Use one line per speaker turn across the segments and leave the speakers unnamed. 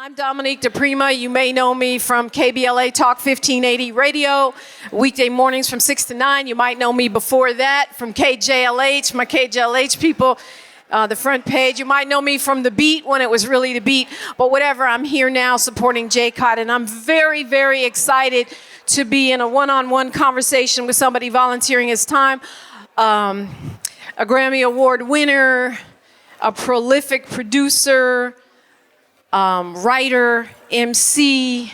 I'm Dominique DiPrima. You may know me from KBLA Talk 1580 radio, weekday mornings from 6 to 9. You might know me before that from KJLH, my KJLH people, the front page. You might know me from The Beat when it was really The Beat. But whatever, I'm here now supporting JCOT, and I'm very, very excited to be in a one-on-one conversation with somebody volunteering his time. A Grammy Award winner, a prolific producer, writer, MC.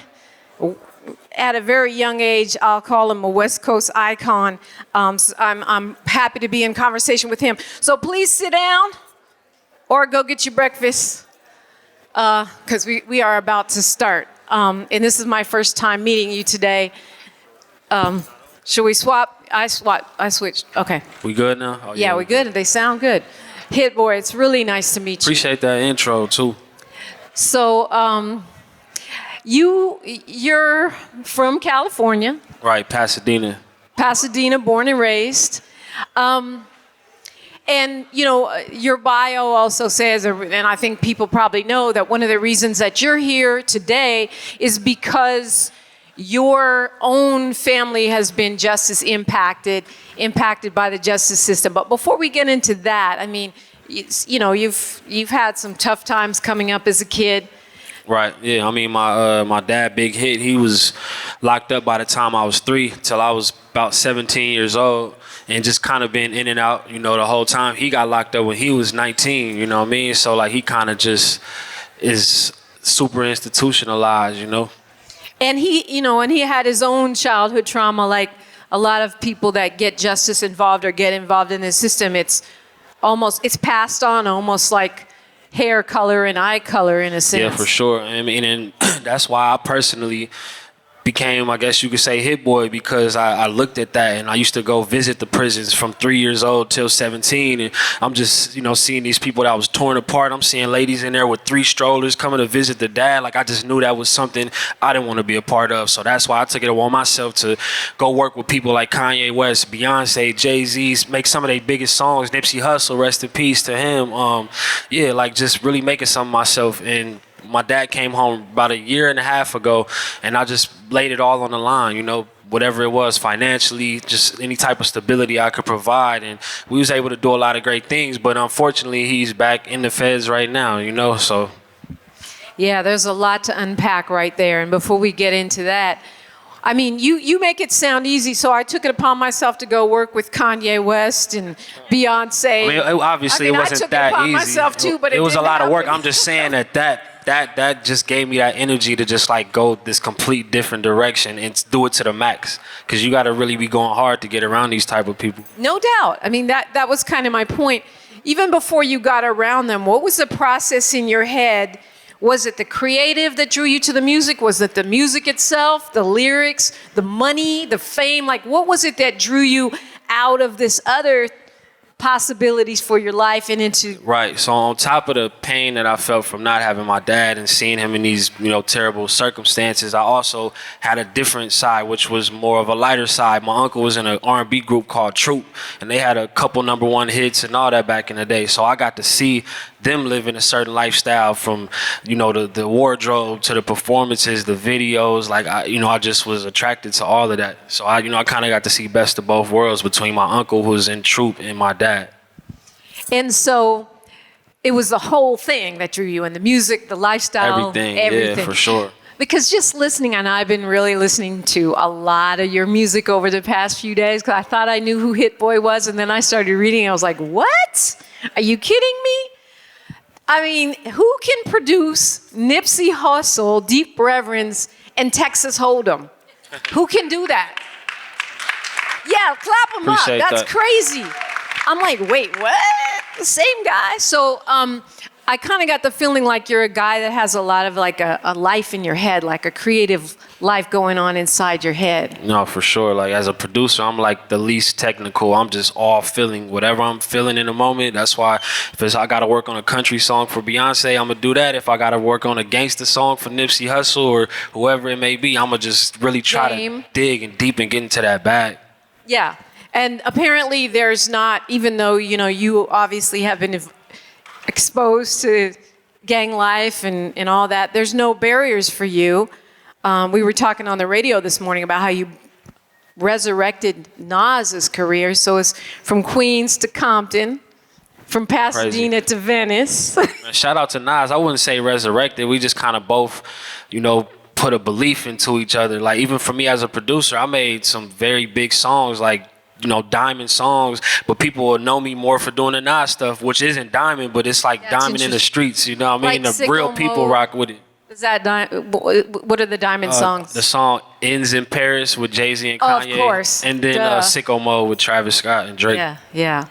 At a very young age, I'll call him a West Coast icon. So I'm happy to be in conversation with him. So please sit down or go get your breakfast, because we are about to start. And this is my first time meeting you today. Should we swap? I switched. Okay.
We good now? Oh,
yeah, we good. They sound good. Hit Boy, it's really nice to meet you.
Appreciate that intro too.
So, you're from California.
Right, Pasadena.
Pasadena, born and raised. And, you know, your bio also says, and I think people probably know, that one of the reasons that you're here today is because your own family has been just as impacted by the justice system. But before we get into that, I mean, you know, you've had some tough times coming up as a kid.
Right. Yeah. I mean, my dad, Big Hit, he was locked up by the time I was 3 till I was about 17 years old, and just kind of been in and out, you know, the whole time. He got locked up when he was 19. You know what I mean? So like, he kind of just is super institutionalized, you know. And
he had his own childhood trauma, like a lot of people that get justice involved or get involved in the system. It's passed on almost like hair color and eye color in a sense.
Yeah, for sure. I mean, and that's why I personally became, I guess you could say, Hit Boy, because I looked at that, and I used to go visit the prisons from 3 years old till 17, and I'm just, you know, seeing these people that was torn apart. I'm seeing ladies in there with 3 strollers coming to visit the dad. Like, I just knew that was something I didn't want to be a part of. So that's why I took it upon myself to go work with people like Kanye West, Beyonce, Jay-Z, make some of their biggest songs, Nipsey Hussle, rest in peace to him. Yeah, like just really making something myself. And my dad came home about 1.5 years ago, and I just laid it all on the line, you know, whatever it was, financially, just any type of stability I could provide. And we was able to do a lot of great things, but unfortunately he's back in the feds right now, you know, so.
Yeah, there's a lot to unpack right there. And before we get into that, I mean, you make it sound easy, so I took it upon myself to go work with Kanye West and Beyonce.
I mean, obviously it wasn't that easy.
I took it upon myself too, but
it was a lot of work.
happen.
I'm just saying that just gave me that energy to just like go this complete different direction and do it to the max, because you got to really be going hard to get around these type of people.
No doubt. I mean, that was kind of my point. Even before you got around them, what was the process in your head? Was it the creative that drew you to the music? Was it the music itself, the lyrics, the money, the fame? Like, what was it that drew you out of this other possibilities for your life and into?
Right. So on top of the pain that I felt from not having my dad and seeing him in these, you know, terrible circumstances, I also had a different side, which was more of a lighter side. My uncle was in an R&B group called Troop, and they had a couple #1 hits and all that back in the day. So I got to see them live in a certain lifestyle, from, you know, the wardrobe to the performances, the videos. Like, I just was attracted to all of that. So I kind of got to see best of both worlds between my uncle, who was in Troop, and my dad.
And so it was the whole thing that drew you, in the music, the lifestyle,
everything. Yeah, for sure.
Because just listening, and I've been really listening to a lot of your music over the past few days, because I thought I knew who Hit Boy was, and then I started reading, and I was like, what? Are you kidding me? I mean, who can produce Nipsey Hussle, Deep Reverence, and Texas Hold'em? Who can do that? Yeah, clap them up. That's crazy. I'm like, wait, what? The same guy? So I kind of got the feeling like you're a guy that has a lot of like a life in your head, like a creative life going on inside your head.
No, for sure. Like, as a producer, I'm like the least technical. I'm just all feeling whatever I'm feeling in the moment. That's why if I got to work on a country song for Beyonce, I'm going to do that. If I got to work on a gangster song for Nipsey Hussle or whoever it may be, I'm going to just really try to dig and deep and get into that bag.
Yeah. And apparently there's not, even though, you know, you obviously have been exposed to gang life and all that, there's no barriers for you. We were talking on the radio this morning about how you resurrected Nas's career. So it's from Queens to Compton, from Pasadena to Venice.
Shout out to Nas. I wouldn't say resurrected. We just kind of both, put a belief into each other. Like, even for me as a producer, I made some very big songs, like, diamond songs, but people will know me more for doing the Nas stuff, which isn't diamond, but it's like diamond in the streets. You know what I mean?
Like
the real people rock with it.
Is that what are the diamond songs?
The song "Ends in Paris" with Jay-Z and Kanye.
Of course.
And then "Sicko Mode" with Travis Scott and Drake.
Yeah.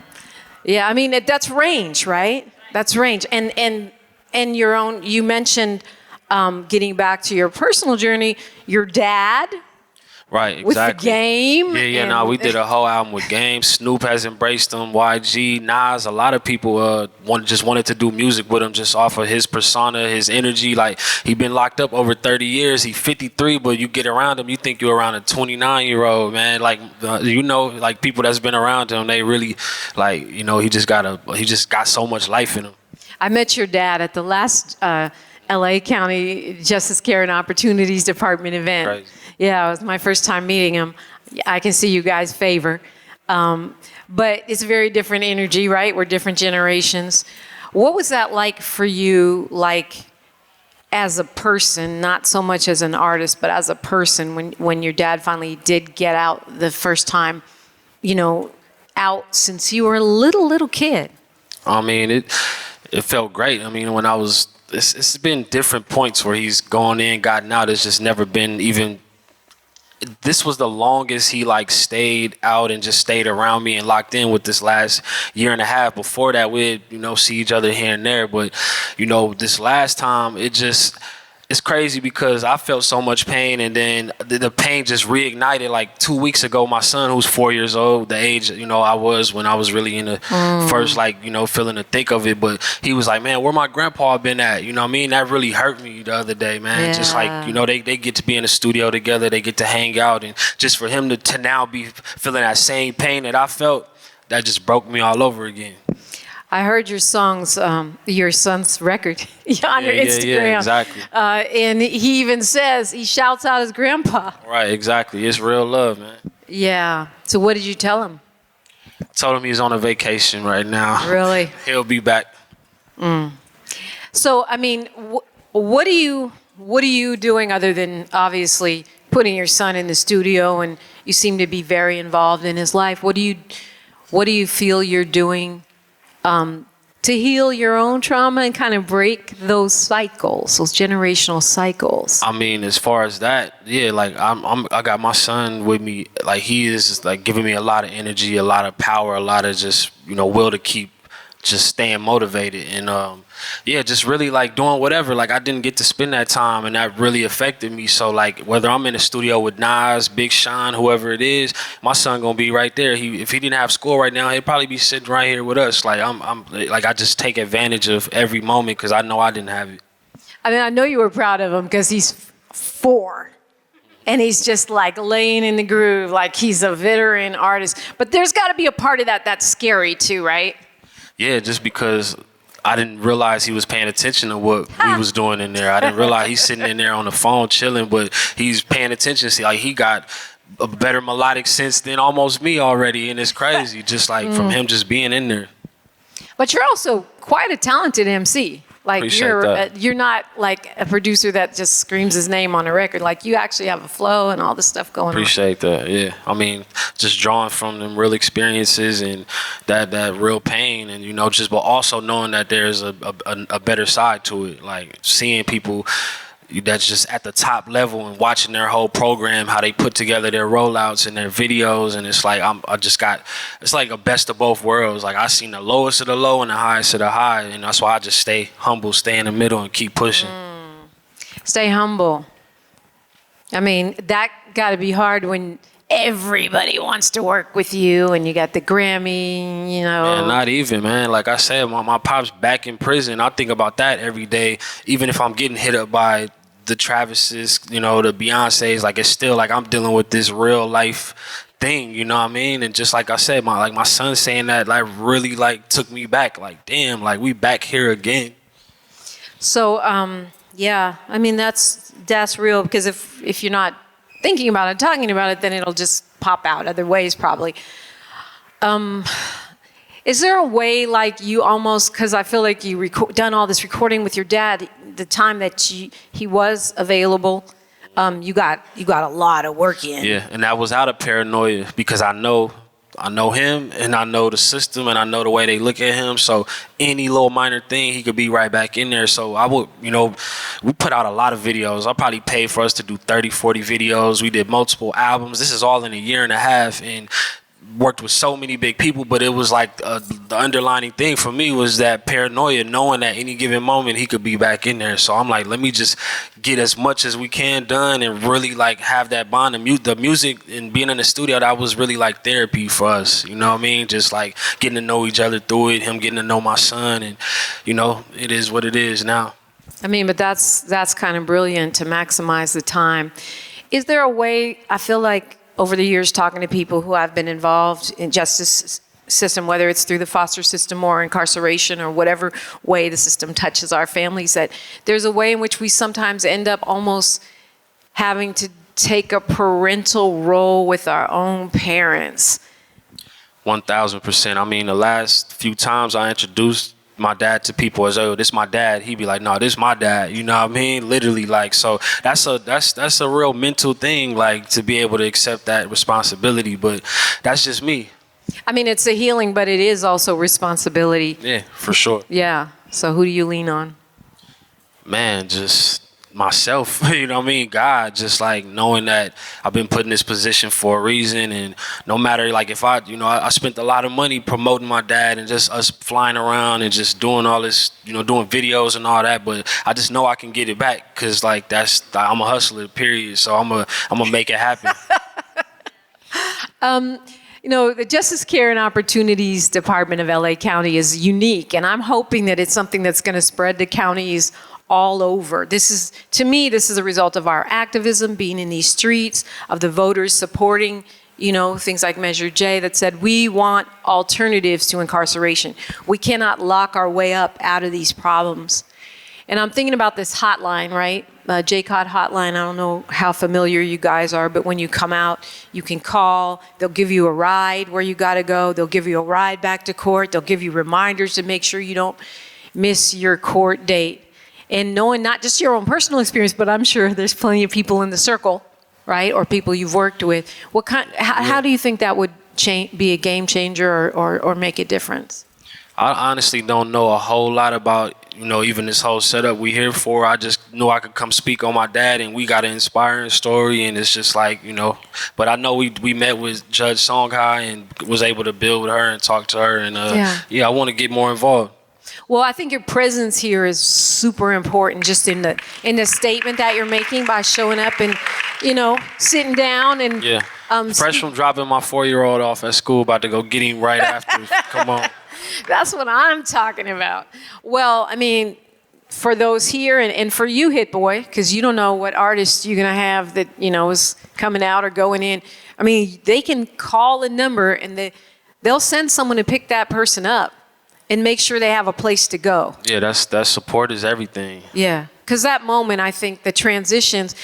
I mean, that's range, right? That's range. And your own. You mentioned getting back to your personal journey. Your dad.
Right, exactly.
With the Game.
We did a whole album with Game. Snoop has embraced him. YG, Nas, a lot of people just wanted to do music with him just off of his persona, his energy. Like, he been locked up over 30 years. He 53, but you get around him, you think you're around a 29-year-old, man. Like, like people that's been around him, they really, like, he just got so much life in him.
I met your dad at the last LA County Justice Care and Opportunities Department event.
Crazy.
Yeah, it was my first time meeting him. I can see you guys favor. But it's a very different energy, right? We're different generations. What was that like for you, like as a person, not so much as an artist, but as a person when your dad finally did get out the first time, out since you were a little kid?
I mean, it felt great. I mean, when I was, it's been different points where he's gone in, gotten out. It's just never been even. This was the longest he like stayed out and just stayed around me and locked in with this last year and a half. Before that, we'd, see each other here and there. But, this last time, it's crazy because I felt so much pain, and then the pain just reignited. Like 2 weeks ago, my son, who's 4 years old, the age, I was when I was really in the first, feeling the thick of it. But he was like, man, where my grandpa been at? You know what I mean? That really hurt me the other day, man.
Yeah.
Just like, they get to be in the studio together. They get to hang out. And just for him to now be feeling that same pain that I felt, that just broke me all over again.
I heard your songs, your son's record on your Instagram.
Yeah, exactly.
And he even says, he shouts out his grandpa.
Right, exactly. It's real love, man.
Yeah. So what did you tell him?
I told him he's on a vacation right now.
Really?
He'll be back.
So, I mean, what are you doing other than obviously putting your son in the studio, and you seem to be very involved in his life? What do you feel you're doing to heal your own trauma and kind of break those cycles, those generational cycles?
I mean, as far as that, yeah, like I got my son with me. Like, he is like giving me a lot of energy, a lot of power, a lot of just, will to keep just staying motivated. And just really like doing whatever. Like, I didn't get to spend that time, and that really affected me. So like, whether I'm in the studio with Nas, Big Sean, whoever it is, my son gonna be right there. If he didn't have school right now, he'd probably be sitting right here with us. Like, I just take advantage of every moment because I know I didn't have it.
I mean, I know you were proud of him because he's 4. And he's just like laying in the groove, like he's a veteran artist. But there's got to be a part of that that's scary too, right?
Yeah, just because I didn't realize he was paying attention to what we was doing in there. I didn't realize he's sitting in there on the phone chilling, but he's paying attention. See, like, he got a better melodic sense than almost me already, and it's crazy, just like from him just being in there.
But you're also quite a talented MC. Like, you're not like a producer that just screams his name on a record. Like, you actually have a flow and all this stuff going on.
Appreciate that, yeah. I mean, just drawing from them real experiences and that real pain, and but also knowing that there's a better side to it. Like, seeing people that's just at the top level and watching their whole program, how they put together their rollouts and their videos, and it's like it's like a best of both worlds. Like, I seen the lowest of the low and the highest of the high, and that's why I just stay humble, stay in the middle, and keep pushing.
Stay humble. I mean, that got to be hard when everybody wants to work with you, and you got the Grammy,
Man, not even, man. Like I said, my pop's back in prison. I think about that every day. Even if I'm getting hit up by the Travises, the Beyoncés, like, it's still like I'm dealing with this real life thing, you know what I mean? And just like I said, my son saying that, like, really, like, took me back. Like, damn, like, we back here again.
So, yeah, I mean, that's real, because if you're not thinking about it, talking about it, then it'll just pop out other ways probably. Is there a way, like, you almost, because I feel like you done all this recording with your dad, the time that he was available, you got a lot of work in.
Yeah, and that was out of paranoia, because I know him, and I know the system, and I know the way they look at him. So any little minor thing, he could be right back in there. So I would, we put out a lot of videos. I probably paid for us to do 30, 40 videos. We did multiple albums. This is all in a year and a half, and worked with so many big people. But it was like the underlining thing for me was that paranoia, knowing that any given moment he could be back in there. So I'm like, let me just get as much as we can done and really like have that bond. The music and being in the studio, that was really like therapy for us. You know what I mean? Just like getting to know each other through it, him getting to know my son, and it is what it is now.
I mean, but that's kind of brilliant to maximize the time. Is there a way, I feel like over the years talking to people who have been involved in justice system, whether it's through the foster system or incarceration or whatever way the system touches our families, that there's a way in which we sometimes end up almost having to take a parental role with our own parents.
1000%. I mean, the last few times I introduced my dad to people as, oh, this my dad, he'd be like, no, this my dad, you know what I mean? Literally, like, so that's a real mental thing, like, to be able to accept that responsibility. But that's just me. I
mean, it's a healing, but it is also responsibility.
Yeah, for sure.
Yeah. So who do you lean on? Man,
just myself, you know what I mean? God, just like knowing that I've been put in this position for a reason, and no matter, like, if I spent a lot of money promoting my dad and just us flying around and just doing all this, doing videos and all that, but I just know I can get it back, because like I'm a hustler, period. So I'm gonna make it happen.
The Justice Care and Opportunities Department of LA County is unique, and I'm hoping that it's something that's going to spread to counties all over. To me, this is a result of our activism, being in these streets, of the voters supporting, things like Measure J that said we want alternatives to incarceration. We cannot lock our way up out of these problems. And I'm thinking about this hotline, right? JCOT hotline. I don't know how familiar you guys are, but when you come out, you can call. They'll give you a ride where you got to go. They'll give you a ride back to court. They'll give you reminders to make sure you don't miss your court date. And knowing not just your own personal experience, but I'm sure there's plenty of people in the circle, right, or people you've worked with. How do you think that would be a game changer or make a difference?
I honestly don't know a whole lot about, even this whole setup we here for. I just knew I could come speak on my dad, and we got an inspiring story, and it's just like, but I know we met with Judge Songhai and was able to build with her and talk to her, and I want to get more involved.
Well, I think your presence here is super important, just in the statement that you're making by showing up and, sitting down and
fresh from dropping my 4-year-old off at school, about to go get him right after. Come on.
That's what I'm talking about. Well, I mean, for those here and for you, Hit Boy, because you don't know what artist you're gonna have that is coming out or going in. I mean, they can call a number and they'll send someone to pick that person up and make sure they have a place to go.
Yeah, that support is everything.
Yeah, because that moment, I think the transitions,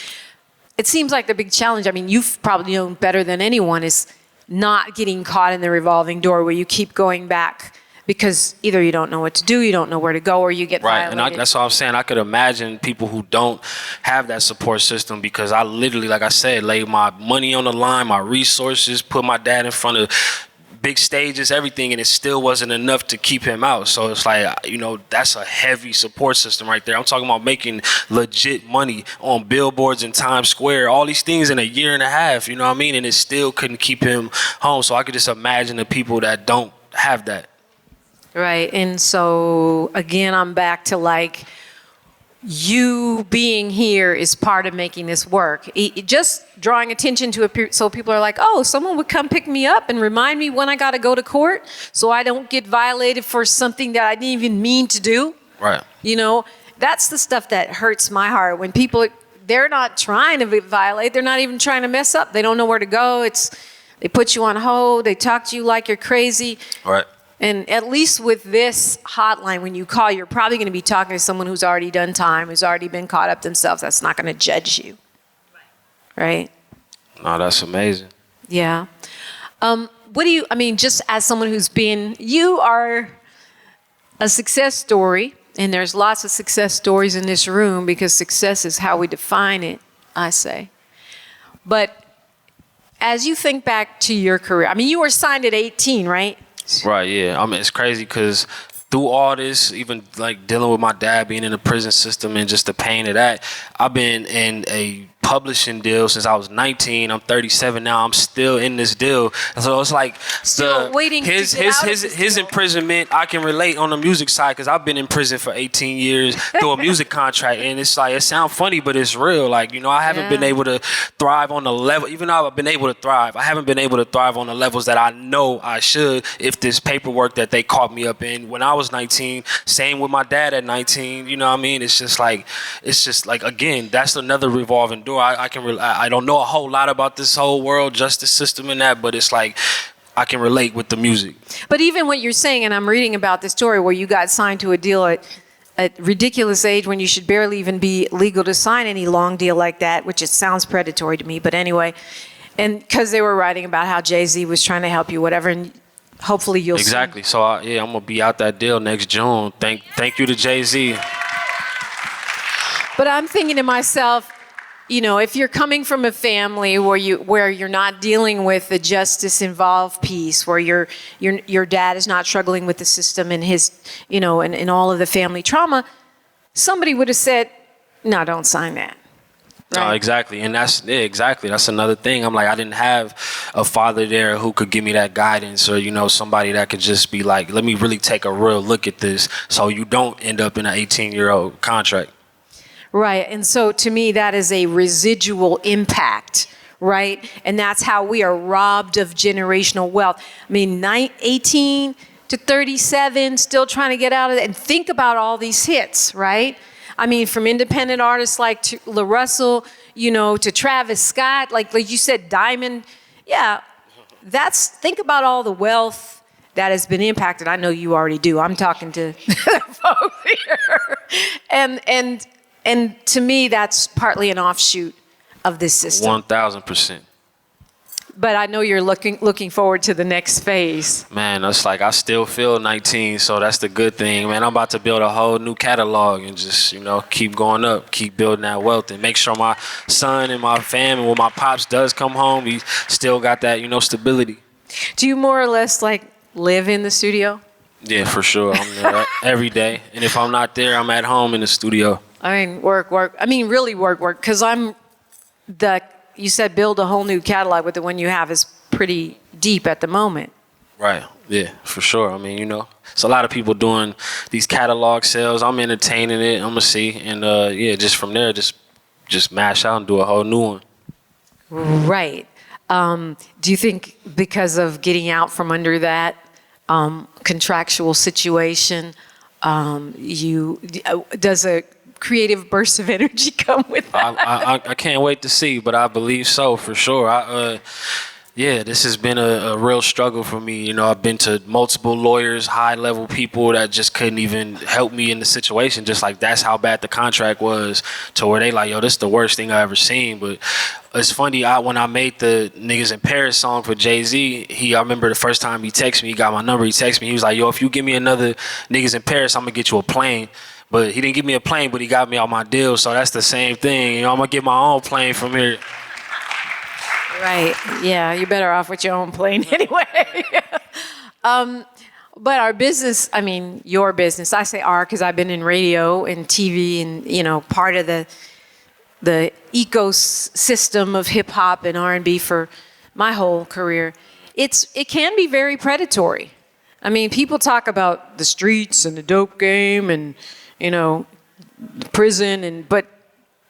it seems like the big challenge, I mean, you've probably known better than anyone, is not getting caught in the revolving door where you keep going back because either you don't know what to do, you don't know where to go, or you get violated.
Right, and that's all I'm saying. I could imagine people who don't have that support system, because I literally, like I said, laid my money on the line, my resources, put my dad in front of big stages, everything, and it still wasn't enough to keep him out. So it's like, that's a heavy support system right there. I'm talking about making legit money on billboards in Times Square, all these things in a year and a half, you know what I mean? And it still couldn't keep him home. So I could just imagine the people that don't have that.
Right. And so, again, I'm back to like, you being here is part of making this work. Just drawing attention to it, so people are like, oh, someone would come pick me up and remind me when I got to go to court so I don't get violated for something that I didn't even mean to do.
Right.
That's the stuff that hurts my heart when people, they're not trying to violate. They're not even trying to mess up. They don't know where to go. They put you on hold. They talk to you like you're crazy.
Right.
And at least with this hotline, when you call, you're probably going to be talking to someone who's already done time, who's already been caught up themselves. That's not going to judge you. Right?
No, that's amazing.
Yeah. What do you, I mean, just as someone who's been, you are a success story, and there's lots of success stories in this room because success is how we define it, I say. But as you think back to your career, I mean, you were signed at 18, right?
Right, yeah. I mean, it's crazy because through all this, even like dealing with my dad being in the prison system and just the pain of that, I've been in a publishing deal since I was 19. I'm 37 now. I'm still in this deal. So it's like
Still waiting
his
to get out of this
his
deal.
imprisonment. I can relate on the music side because I've been in prison for 18 years through a music contract, and it's like it sounds funny, but it's real. Like, you know, I haven't been able to thrive on the level. Even though I've been able to thrive, I haven't been able to thrive on the levels that I know I should. If this paperwork that they caught me up in when I was 19, same with my dad at 19. You know what I mean? It's just like again, that's another revolving door. I don't know a whole lot about this whole world justice system and that, but it's like I can relate with the music.
But even what you're saying, and I'm reading about the story where you got signed to a deal at a ridiculous age when you should barely even be legal to sign any long deal like that, which it sounds predatory to me, but anyway. And because they were writing about how Jay-Z was trying to help you, whatever, and hopefully you'll
Exactly. So I'm gonna be out that deal next June. Thank you to Jay-Z.
But I'm thinking to myself, you know, if you're coming from a family where you're not dealing with the justice involved piece, where your dad is not struggling with the system and his, you know, and all of the family trauma, somebody would have said, no, don't sign that. Right?
No, exactly. And that's another thing. I'm like, I didn't have a father there who could give me that guidance, or, you know, somebody that could just be like, let me really take a real look at this so you don't end up in an 18-year-old contract.
Right. And so to me, that is a residual impact, right? And that's how we are robbed of generational wealth. I mean, 18 to 37, still trying to get out of it. And think about all these hits, right? I mean, from independent artists like La Russell, you know, to Travis Scott, like you said, Diamond. Yeah, think about all the wealth that has been impacted. I know you already do. I'm talking to folks here. And to me, that's partly an offshoot of this system.
1,000%.
But I know you're looking forward to the next phase.
Man, it's like I still feel 19, so that's the good thing. Man, I'm about to build a whole new catalog and just, you know, keep going up, keep building that wealth, and make sure my son and my family, when my pops does come home, he still got that, you know, stability.
Do you more or less like live in the studio?
Yeah, for sure. I'm there every day. And if I'm not there, I'm at home in the studio.
I mean, work. I mean, really work. Because you said build a whole new catalog, but the one you have is pretty deep at the moment.
Right. Yeah, for sure. I mean, you know, it's a lot of people doing these catalog sales. I'm entertaining it. I'm going to see. And, just from there, just mash out and do a whole new one.
Right. Do you think because of getting out from under that contractual situation, does a creative burst of energy come with that?
I can't wait to see, but I believe so for sure. This has been a real struggle for me. You know, I've been to multiple lawyers, high-level people that just couldn't even help me in the situation. Just like that's how bad the contract was, to where they like, yo, this is the worst thing I ever seen. But it's funny, when I made the Niggas in Paris song for Jay-Z, I remember the first time he texted me, he got my number, he texted me, he was like, yo, if you give me another Niggas in Paris, I'm gonna get you a plane. But he didn't give me a plane, but he got me on my deal, so that's the same thing. You know, I'm gonna get my own plane from here.
Right. Yeah, you're better off with your own plane anyway. But our business, I mean, your business, I say our because I've been in radio and TV and, you know, part of the ecosystem of hip hop and R&B for my whole career. It can be very predatory. I mean, people talk about the streets and the dope game and, you know, prison, but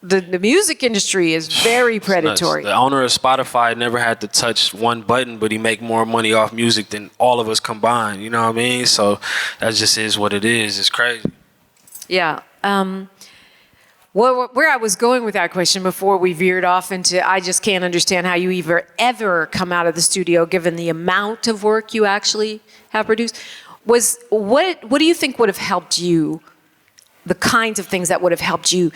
the music industry is very predatory.
The owner of Spotify never had to touch one button, but he make more money off music than all of us combined. You know what I mean? So that just is what it is. It's crazy.
Yeah. Where I was going with that question before we veered off into, I just can't understand how you ever come out of the studio given the amount of work you actually have produced. what do you think would have helped you? The kinds of things that would have helped you,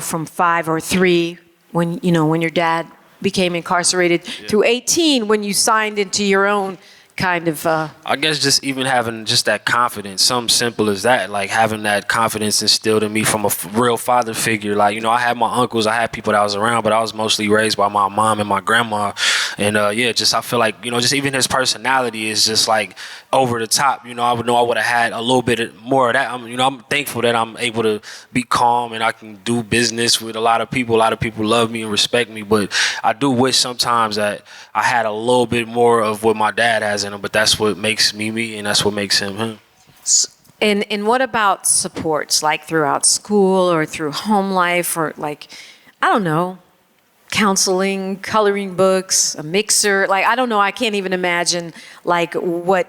from 5 or 3 when your dad became incarcerated through 18 when you signed into your own kind of
I guess just even having just that confidence, something simple as that, like having that confidence instilled in me from a real father figure. Like, I had my uncles, I had people that was around, but I was mostly raised by my mom and my grandma. And just I feel like, just even his personality is just like over the top. I would have had a little bit more of that. I'm thankful that I'm able to be calm and I can do business with a lot of people. A lot of people love me and respect me, but I do wish sometimes that I had a little bit more of what my dad has in him, but that's what makes me me, and that's what makes him him.
And what about supports, like throughout school or through home life, or like, I don't know, counseling, coloring books, a mixer? Like, I don't know, I can't even imagine, like, what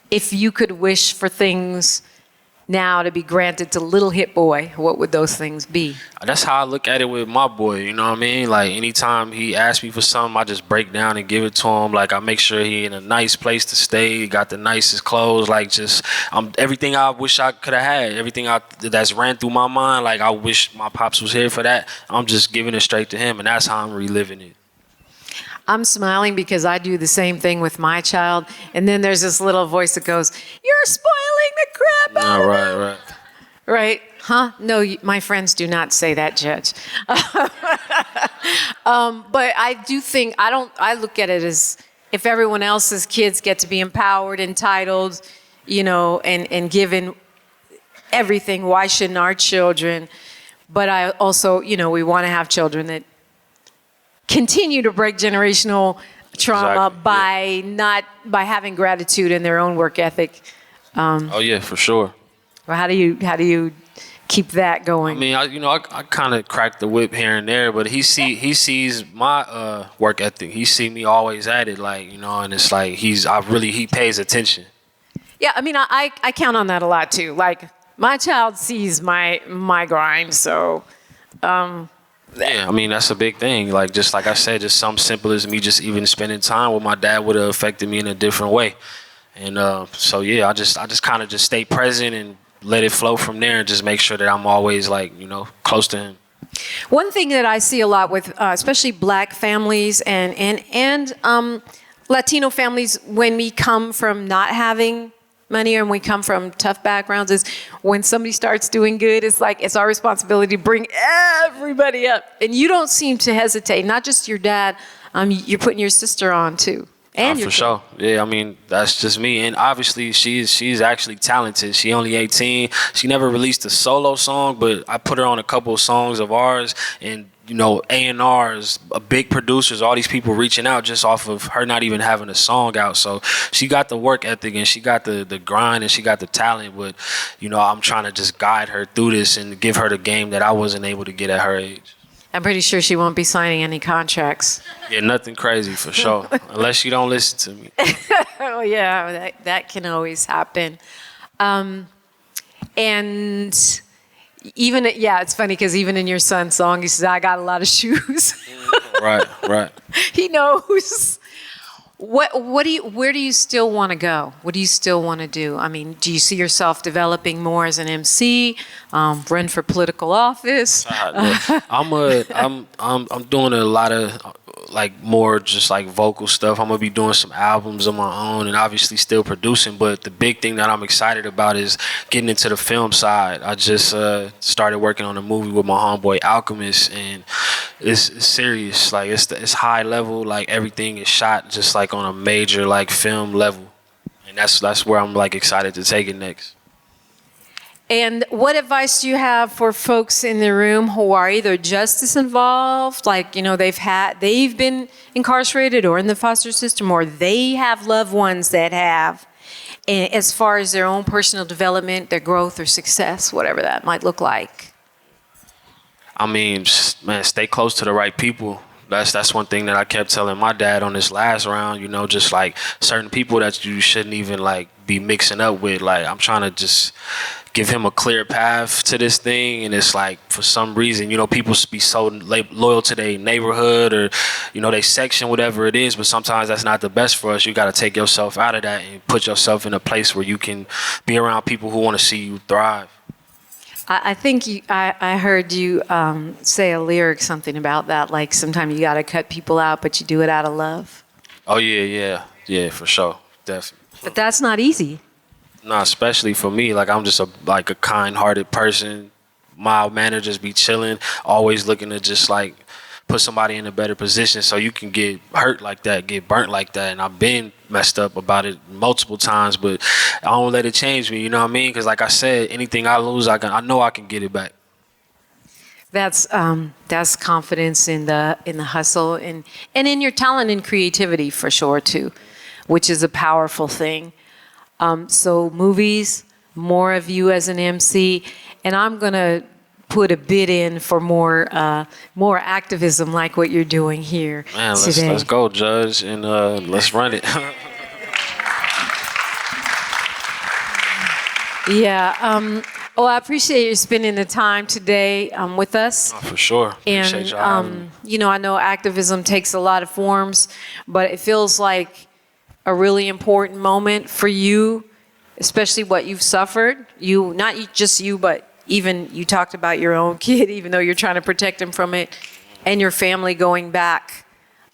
if you could wish for things now to be granted to little Hit Boy, what would those things be?
That's how I look at it with my boy, you know what I mean? Like, anytime he asks me for something, I just break down and give it to him. Like, I make sure he in a nice place to stay, he got the nicest clothes, like, just everything I wish I could have had, everything that's ran through my mind, like, I wish my pops was here for that. I'm just giving it straight to him, and that's how I'm reliving it.
I'm smiling because I do the same thing with my child, and then there's this little voice that goes, "You're spoiling the crap out of him."
Right.
Right? Huh? No, my friends do not say that, Judge. But I do think, I look at it as if everyone else's kids get to be empowered, entitled, and given everything, why shouldn't our children? But I also, we want to have children that continue to break generational trauma by having gratitude in their own work ethic.
Oh yeah, for sure.
Well, how do you keep that going?
I mean, I kind of crack the whip here and there, but he sees my work ethic. He see me always at it, like, and it's like he pays attention.
Yeah, I mean, I count on that a lot too. Like, my child sees my grind, so.
Yeah, I mean, that's a big thing. Like, just like I said, just something simple as me just even spending time with my dad would have affected me in a different way. And so yeah, I just kind of just stay present and let it flow from there, and just make sure that I'm always, like, close to him.
One thing that I see a lot with especially Black families and Latino families, when we come from not having money and we come from tough backgrounds, is when somebody starts doing good, it's like it's our responsibility to bring everybody up. And you don't seem to hesitate, not just your dad, you're putting your sister on too. And
for sure. Yeah, I mean, that's just me. And obviously she's actually talented. She only 18. She never released a solo song, but I put her on a couple of songs of ours, and A&Rs, big producers, all these people reaching out just off of her not even having a song out. So she got the work ethic, and she got the grind, and she got the talent. But, I'm trying to just guide her through this and give her the game that I wasn't able to get at her age.
I'm pretty sure she won't be signing any contracts.
Yeah, nothing crazy for sure, unless you don't listen to me.
Oh, yeah, that can always happen. And even, it's funny because even in your son's song, he says, "I got a lot of shoes."
Right.
He knows. Where do you still want to go? What do you still want to do? I mean, do you see yourself developing more as an MC, run for political office?
I'm doing a lot of like more just like vocal stuff. I'm gonna be doing some albums on my own and obviously still producing, but the big thing that I'm excited about is getting into the film side. I just started working on a movie with my homeboy Alchemist, and it's serious. Like it's high level, like everything is shot just like on a major like film level, and that's where I'm like excited to take it next.
And what advice do you have for folks in the room who are either justice involved, like, they've been incarcerated or in the foster system, or they have loved ones that have, and as far as their own personal development, their growth or success, whatever that might look like?
I mean, man, stay close to the right people. That's one thing that I kept telling my dad on this last round, just like certain people that you shouldn't even like be mixing up with. Like, I'm trying to just give him a clear path to this thing, and it's like, for some reason, you know, people be so loyal to their neighborhood or, you know, their section, whatever it is, but sometimes that's not the best for us. You got to take yourself out of that and put yourself in a place where you can be around people who want to see you thrive.
I think I heard you say a lyric, something about that, like sometimes you got to cut people out, but you do it out of love.
Oh, yeah, for sure, definitely.
But that's not easy.
Nah, especially for me, like, I'm just a kind-hearted person. Mild mannered, just be chilling, always looking to just like put somebody in a better position so you can get hurt like that, get burnt like that. And I've been messed up about it multiple times, but I don't let it change me. You know what I mean? Because like I said, anything I lose, I know I can get it back.
That's confidence in the hustle and in your talent and creativity for sure too, which is a powerful thing. So movies, more of you as an MC, and I'm gonna put a bid in for more activism like what you're doing here today.
Let's go, Judge, and let's run it.
Yeah. Well, I appreciate you spending the time today with us.
Oh, for sure. Appreciate y'all having me.
You know, I know activism takes a lot of forms, but it feels like a really important moment for you, especially what you've suffered. You, not just you, but even you talked about your own kid, even though you're trying to protect him from it, and your family going back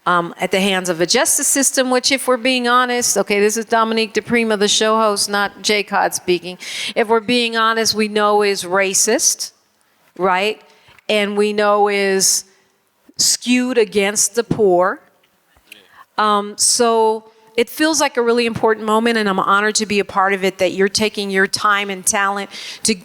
at the hands of a justice system, which, if we're being honest, okay, this is Dominique DiPrima, the show host, not J. Cod speaking. If we're being honest, we know is racist, right? And we know is skewed against the poor. So it feels like a really important moment, and I'm honored to be a part of it, that you're taking your time and talent to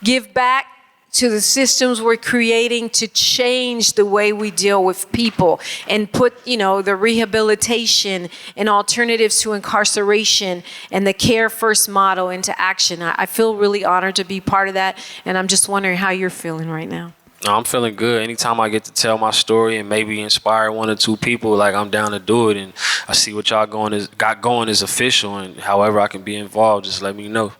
give back to the systems we're creating to change the way we deal with people and put, you know, the rehabilitation and alternatives to incarceration and the care first model into action. I feel really honored to be part of that, and I'm just wondering how you're feeling right now.
No, I'm feeling good. Anytime I get to tell my story and maybe inspire one or two people, like, I'm down to do it. And I see what y'all got going is official, and however I can be involved, just let me know.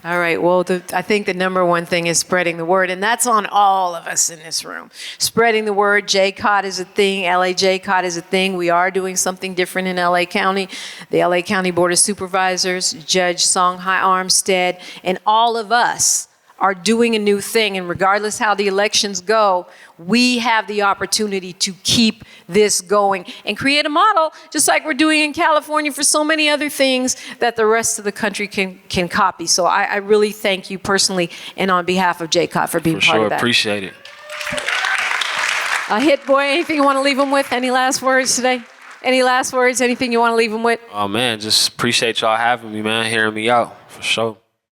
All right. Well, I think the number one thing is spreading the word, and that's on all of us in this room. Spreading the word. JCOT is a thing. LA JCOT is a thing. We are doing something different in LA County. The LA County Board of Supervisors, Judge Songhai Armstead, and all of us are doing a new thing, and regardless how the elections go, we have the opportunity to keep this going and create a model, just like we're doing in California for so many other things, that the rest of the country can copy. So I really thank you personally and on behalf of JCOT for being part of that.
Appreciate it.
Hit Boy, anything you want to leave them with? Any last words today? Any last words? Anything you want to leave them with?
Oh, man, just appreciate y'all having me, man, hearing me out, for sure.